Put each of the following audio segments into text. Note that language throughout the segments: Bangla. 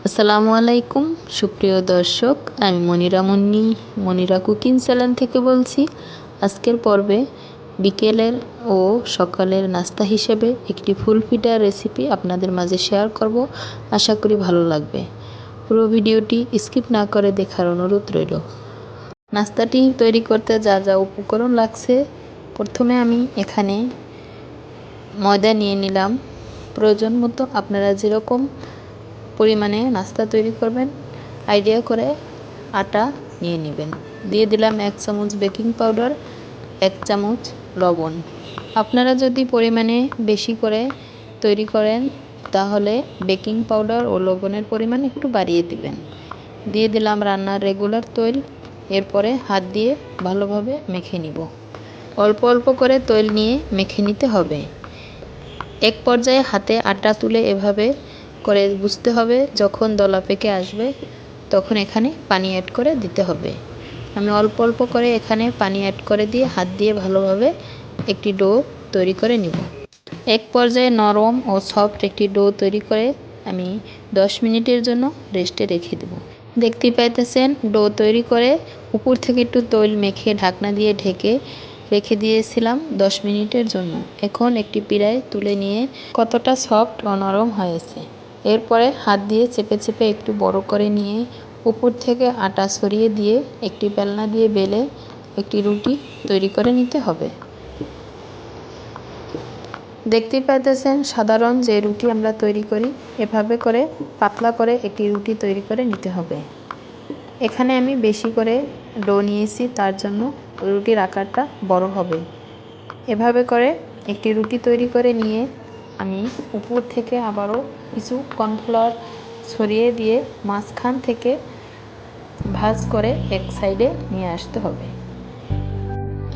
আসসালামু আলাইকুম সুপ্রিয় দর্শক, আমি মনিরা কুকিং চ্যানেল থেকে বলছি। আজকের পর্বে বিকেলের ও সকালের নাস্তা হিসেবে একটি ফুল পিঠার রেসিপি আপনাদের মাঝে শেয়ার করব। আশা করি ভালো লাগবে। পুরো ভিডিওটি স্কিপ না করে দেখার অনুরোধ রইল। নাস্তাটি তৈরি করতে যা যা উপকরণ লাগছে, প্রথমে আমি এখানে ময়দা নিয়ে নিলাম। প্রয়োজন মতো আপনারা যেরকম পরিমাণে নাস্তা তৈরি করবেন আইডিয়া করে আটা নিয়ে নেবেন। দিয়ে দিলাম 1 চামচ বেকিং পাউডার, 1 চামচ লবণ। আপনারা যদি পরিমাণে বেশি করে তৈরি করেন তাহলে বেকিং পাউডার ও লবণের পরিমাণ একটু বাড়িয়ে দিবেন। দিয়ে দিলাম রান্নার রেগুলার তৈল। এরপরে হাত দিয়ে ভালোভাবে মেখে নিব। অল্প অল্প করে তৈল নিয়ে মেখে নিতে হবে। এক পর্যায়ে হাতে আটা তুলে এভাবে করে বুঝতে হবে যখন দলা পেকে আসবে তখন এখানে পানি অ্যাড করে দিতে হবে। আমি অল্প অল্প করে এখানে পানি অ্যাড করে দিয়ে হাত দিয়ে ভালোভাবে একটি ডো তৈরি করে নিব। এক পর্যায়ে নরম ও সফট একটি ডো তৈরি করে আমি 10 মিনিটের জন্য রেস্টে রেখে দেব। দেখতে পাইতেছেন ডো তৈরি করে উপর থেকে একটু তৈল মেখে ঢাকনা দিয়ে ঢেকে রেখে দিয়েছিলাম 10 মিনিটের জন্য। এখন একটি পিঁড়ায় তুলে নিয়ে কতটা সফট ও নরম হয়েছে। এরপরে হাত দিয়ে চেপে চেপে একটু বড় করে নিয়ে উপর থেকে আটা ছড়িয়ে দিয়ে একটি বেলনা দিয়ে বেলে একটি রুটি তৈরি করে নিতে হবে। দেখতেই পাইতেছেন সাধারণ যে রুটি আমরা তৈরি করি এভাবে করে পাতলা করে একটি রুটি তৈরি করে নিতে হবে। এখানে আমি বেশি করে ডো নিয়েছি, তার জন্য রুটির আকারটা বড় হবে। এভাবে করে একটি রুটি তৈরি করে নিয়ে আমি উপর থেকে আবারও কিছু কর্নফ্লাওয়ার ছড়িয়ে দিয়ে মাঝখান থেকে ভাঁজ করে এক সাইডে নিয়ে আসতে হবে।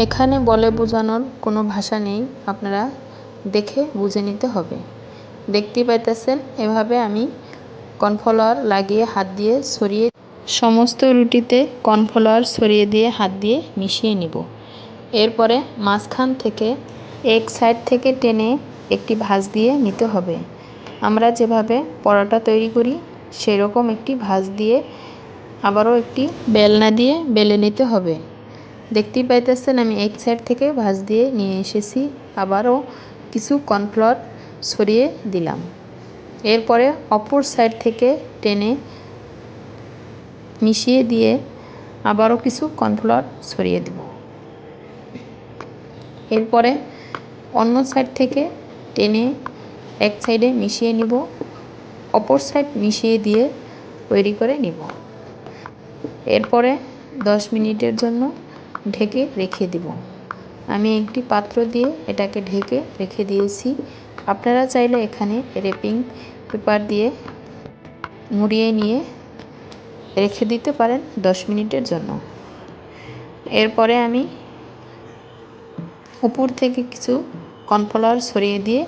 এখানে বলে বোঝানোর কোনো ভাষা নেই, আপনারা দেখে বুঝে নিতে হবে। দেখতেই পাইতেছেন এভাবে আমি কর্নফ্লাওয়ার লাগিয়ে হাত দিয়ে ছড়িয়ে সমস্ত রুটিতে কর্নফ্লাওয়ার ছড়িয়ে দিয়ে হাত দিয়ে মিশিয়ে নিব। এরপরে মাঝখান থেকে এক সাইড থেকে টেনে একটি ভাঁজ দিয়ে নিতে হবে। আমরা যেভাবে পরোটা তৈরি করি সেই রকম একটি ভাঁজ দিয়ে আবারও একটি বেলনা দিয়ে বেলে নিতে হবে। দেখতেই পাইতেছেন আমি এক সাইড থেকে ভাঁজ দিয়ে নিয়ে এসেছি, আবারও কিছু কর্নফ্লাওয়ার ছড়িয়ে দিলাম। এরপরে অপর সাইড থেকে টেনে মিশিয়ে দিয়ে আবারও কিছু কর্নফ্লাওয়ার ছড়িয়ে দেব। এরপরে অন্য সাইড থেকে টেনে এক সাইডে মিশিয়ে নিব, অপর সাইড মিশিয়ে দিয়ে তৈরি করে নিব। এরপরে 10 মিনিটের জন্য ঢেকে রেখে দেব। আমি একটি পাত্র দিয়ে এটাকে ঢেকে রেখে দিয়েছি। আপনারা চাইলে এখানে র্যাপিং পেপার দিয়ে মুড়িয়ে নিয়ে রেখে দিতে পারেন 10 মিনিটের জন্য। এরপরে আমি উপর থেকে কিছু কর্নফ্লাওয়ার ছড়িয়ে দিয়ে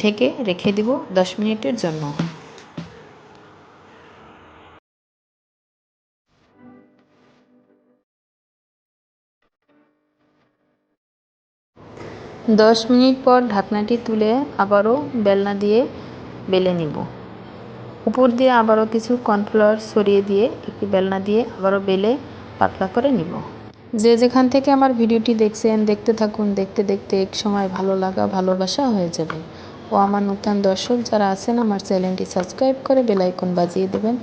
ঢেকে রেখে দেব 10 মিনিটের জন্য। 10 মিনিট পর ঢাকনাটি তুলে আবারও বেলনা দিয়ে বেলে নিব। উপর দিয়ে আবারও কিছু কর্নফ্লাওয়ার ছড়িয়ে দিয়ে একটি বেলনা দিয়ে আবারও বেলে পাতলা করে নিব। যে যেখান থেকে আমার ভিডিওটি দেখছেন দেখতে থাকুন, দেখতে দেখতে এক সময় ভালো লাগা ভালোবাসা হয়ে যাবে। ও আমার নতুন দর্শক যারা আছেন আমার চ্যানেলটি সাবস্ক্রাইব করে বেল আইকন বাজিয়ে দেবেন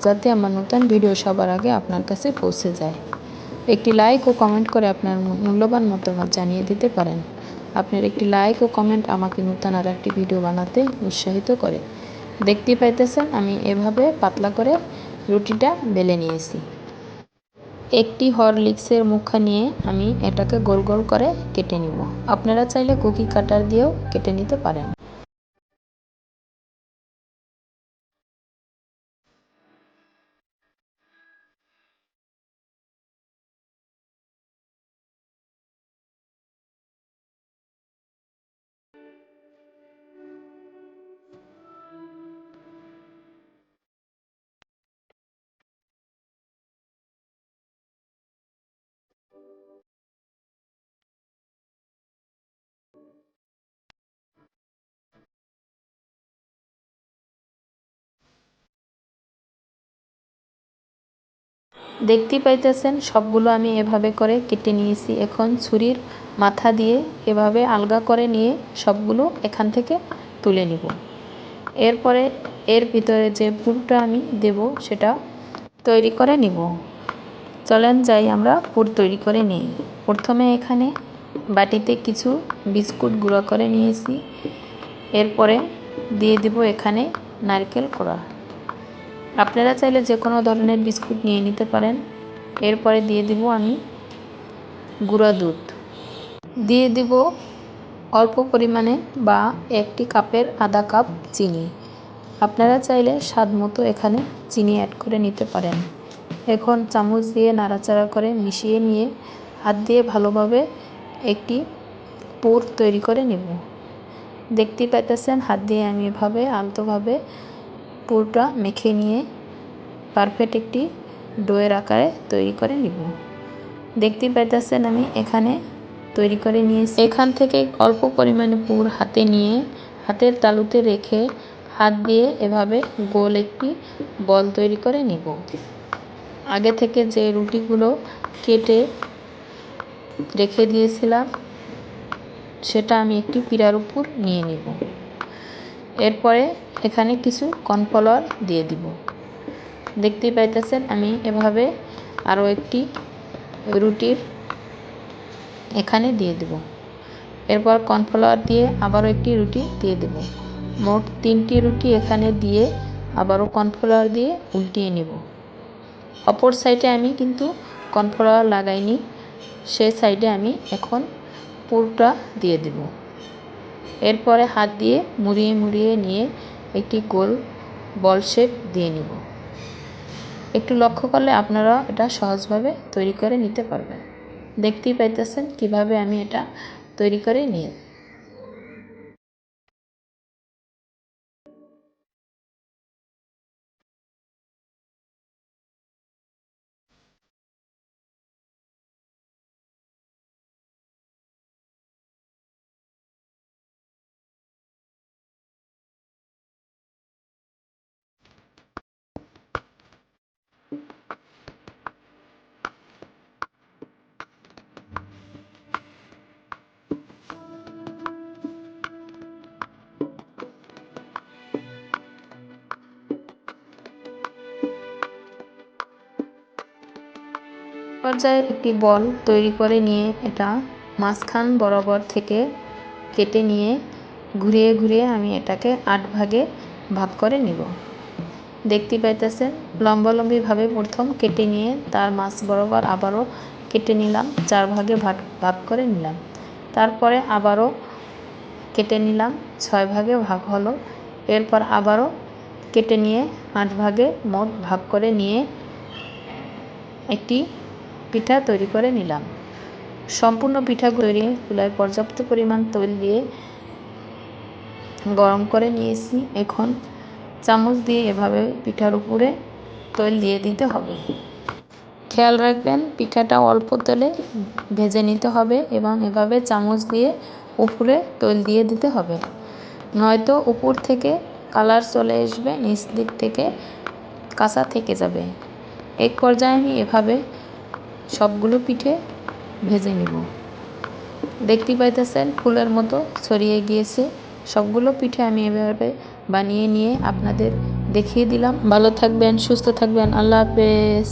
যাতে আমার নতুন ভিডিও সবার আগে আপনার কাছে পৌঁছে যায়। একটি লাইক ও কমেন্ট করে আপনার মূল্যবান মতামত জানিয়ে দিতে পারেন। আপনার একটি লাইক ও কমেন্ট আমাকে নতুন আর একটি ভিডিও বানাতে উৎসাহিত করে। দেখতেই পাইতেছেন আমি এভাবে পাতলা করে রুটিটা বেলে নিয়েছি। একটি হরলিক্সের মুখা নিয়ে আমি এটাকে গোল গোল করে কেটে নিব। আপনারা চাইলে কুকি কাটার দিয়েও কেটে নিতে পারেন। দেখতেই পাইতেছেন সবগুলো আমি এভাবে করে কেটে নিয়েছি। এখন ছুরির মাথা দিয়ে এভাবে আলগা করে নিয়ে সবগুলো এখান থেকে তুলে নিব। এরপরে এর ভিতরে যে পুরটা আমি দেব সেটা তৈরি করে নিব। চলেন যাই আমরা পুর তৈরি করে নিই। প্রথমে এখানে বাটিতে কিছু বিস্কুট গুঁড়া করে নিয়েছি। এরপরে দিয়ে দিব এখানে নারকেল কোড়া। আপনারা চাইলে যে কোনো ধরনের বিস্কুট নিয়ে নিতে পারেন। এরপরে দিয়ে দিব আমি গুঁড়া দুধ, দিয়ে দিব অল্প পরিমাণে বা 1 কাপের আধা কাপ চিনি। আপনারা চাইলে স্বাদ মতো এখানে চিনি অ্যাড করে নিতে পারেন। এখন চামচ দিয়ে নাড়াচাড়া করে মিশিয়ে নিয়ে হাত দিয়ে ভালোভাবে একটি পুর তৈরি করে নেব। দেখতেই পাইতেছেন হাত দিয়ে আমি এভাবে আলতোভাবে পুরটা মেখে নিয়ে পারফেক্ট একটি ডোয়ের আকারে তৈরি করে নিব। দেখতেই পাইতেছেন আমি এখানে তৈরি করে নিয়েছি। এখান থেকে অল্প পরিমাণে পুর হাতে নিয়ে হাতের তালুতে রেখে হাত দিয়ে এভাবে গোল একটি বল তৈরি করে নিব। আগে থেকে যে রুটিগুলো কেটে রেখে দিয়েছিলাম সেটা আমি একটি পিঁড়ার উপর নিয়ে নিব। এরপরে এখানে কিছু কর্নফ্লাওয়ার দিয়ে দিব। দেখতেই পাইতেছেন আমি এভাবে আরও একটি রুটির এখানে দিয়ে দেব। এরপর কর্নফ্লাওয়ার দিয়ে আবারও একটি রুটি দিয়ে দেব। মোট 3টি রুটি এখানে দিয়ে আবারও কর্নফ্লাওয়ার দিয়ে উল্টিয়ে নেব। অপর সাইডে আমি কিন্তু কর্নফ্লাওয়ার লাগাইনি, সেই সাইডে আমি এখন পুরটা দিয়ে দেব। এরপরে হাত দিয়ে মুড়িয়ে মুড়িয়ে নিয়ে একটি গোল বল শেপ দিয়ে নিব। একটু লক্ষ্য করলে আপনারা এটা সহজভাবে তৈরি করে নিতে পারবেন। দেখতেই পাইতেছেন কিভাবে আমি এটা তৈরি করে নিই। পর্যায়ে একটি বল তৈরি করে নিয়ে এটা মাঝখান বরাবর থেকে কেটে নিয়ে ঘুরিয়ে ঘুরিয়ে আমি এটাকে 8 ভাগে ভাগ করে নিব। দেখতে পাইতেছেন লম্বালম্বিভাবে প্রথম কেটে নিয়ে তার মাঝ বরাবর আবারও কেটে নিলাম, 4 ভাগে ভাগ করে নিলাম। তারপরে আবারও কেটে নিলাম, 6 ভাগে ভাগ হলো। এরপর আবারও কেটে নিয়ে 8 ভাগে মোট ভাগ করে নিয়ে একটি পিঠা তৈরি করে নিলাম। সম্পূর্ণ পিঠাগুলো তৈরি চুলায় পর্যাপ্ত পরিমাণ তেল দিয়ে গরম করে নিয়েছি। এখন চামচ দিয়ে এভাবে পিঠার উপরে তেল দিয়ে দিতে হবে। খেয়াল রাখবেন পিঠাটা অল্প তেলে ভেজে নিতে হবে এবং এভাবে চামচ দিয়ে উপরে তেল দিয়ে দিতে হবে, নয়তো উপর থেকে কালার চলে আসবে, নিচ দিক থেকে কাঁচা থেকে যাবে। এক পর্যায়ে আমি এভাবে সবগুলো পিঠে ভেজে নিব। দেখতে পাইতেছেন ফুলের মতো ছড়িয়ে গিয়েছে। সবগুলো পিঠে আমি এভাবে বানিয়ে নিয়ে আপনাদের দেখিয়ে দিলাম। ভালো থাকবেন, সুস্থ থাকবেন। আল্লাহ হাফেজ।